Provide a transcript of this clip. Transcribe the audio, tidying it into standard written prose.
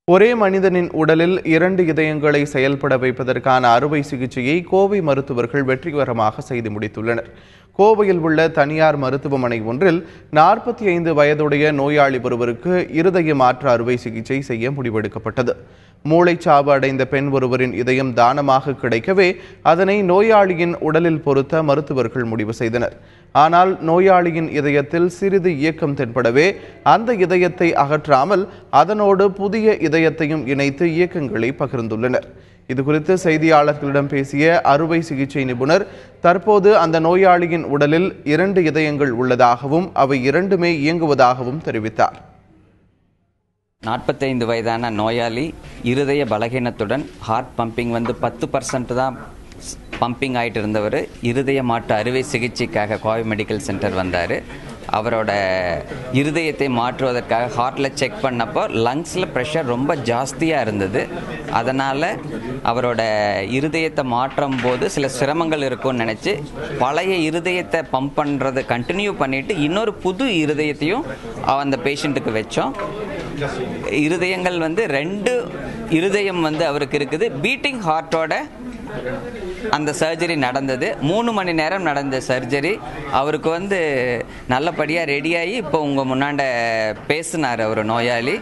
ஒரே மனிதனின் உடலில் 2 இதயங்களை செயல்பட வைப்பதற்கான அறுவை சிகிச்சையை கோவை மருத்துவர்கள் வெற்றிகரமாக செய்து முடித்துள்ளனர். கோவையில் உள்ள தனியார் மருத்துவமனை ஒன்றில் 45 வயதுடைய நோயாளி ஒருவருக்கு இருதய மாற்று அறுவை சிகிச்சை செய்ய முடிவெடுக்கப்பட்டது. மூளைச்சாவு அடைந்த பெண் ஒருவரின் இதயம் தானமாக கிடைக்கவே அதனை நோயாளியின் உடலில் பொருத்த மருத்துவர்கள் முடிவு செய்தனர். ஆனால் நோயாளியின் இதயத்தில் சிறிது இயக்கம் தென்படவே அந்த இதயத்தை அகற்றாமல் அதனோடு புதிய இதயத்தையும் இணைத்து இயக்கங்களை பகிர்ந்துள்ளனர். இதுகுறித்து செய்தியாளர்களிடம் பேசிய அறுவை சிகிச்சை நிபுணர், தற்போது அந்த நோயாளியின் உடலில் 2 இதயங்கள் உள்ளதாகவும் அவை இரண்டுமே இயங்குவதாகவும் தெரிவித்தார். 45 வயதான நோயாளி இருதய பலகீனத்துடன் ஹார்ட் பம்பிங் 10% தான் பம்பிங் ஆகிட்டு இருந்தவர் இருதய மாற்று அறுவை சிகிச்சைக்காக கோவை மெடிக்கல் சென்டர் வந்தார். அவரோட இருதயத்தை மாற்றுவதற்காக ஹார்ட்டில் செக் பண்ணப்போ லங்ஸில் ப்ரெஷர் ரொம்ப ஜாஸ்தியாக இருந்தது. அதனால் அவரோட இருதயத்தை மாற்றும் போது சில சிரமங்கள் இருக்கும்னு நினச்சி பழைய இருதயத்தை பம்ப் பண்ணுறது கண்டினியூ பண்ணிவிட்டு இன்னொரு புது இருதயத்தையும் அந்த பேஷண்ட்டுக்கு வச்சோம். இருதயங்கள் 2 இருதயம் அவருக்கு இருக்குது. பீட்டிங் ஹார்ட்டோட அந்த சர்ஜரி நடந்தது. 3 மணி நேரம் நடந்த சர்ஜரி. அவருக்கு நல்லபடியாக ரெடியாகி இப்போ உங்கள் முன்னாண்ட பேசினார் அவர் நோயாளி.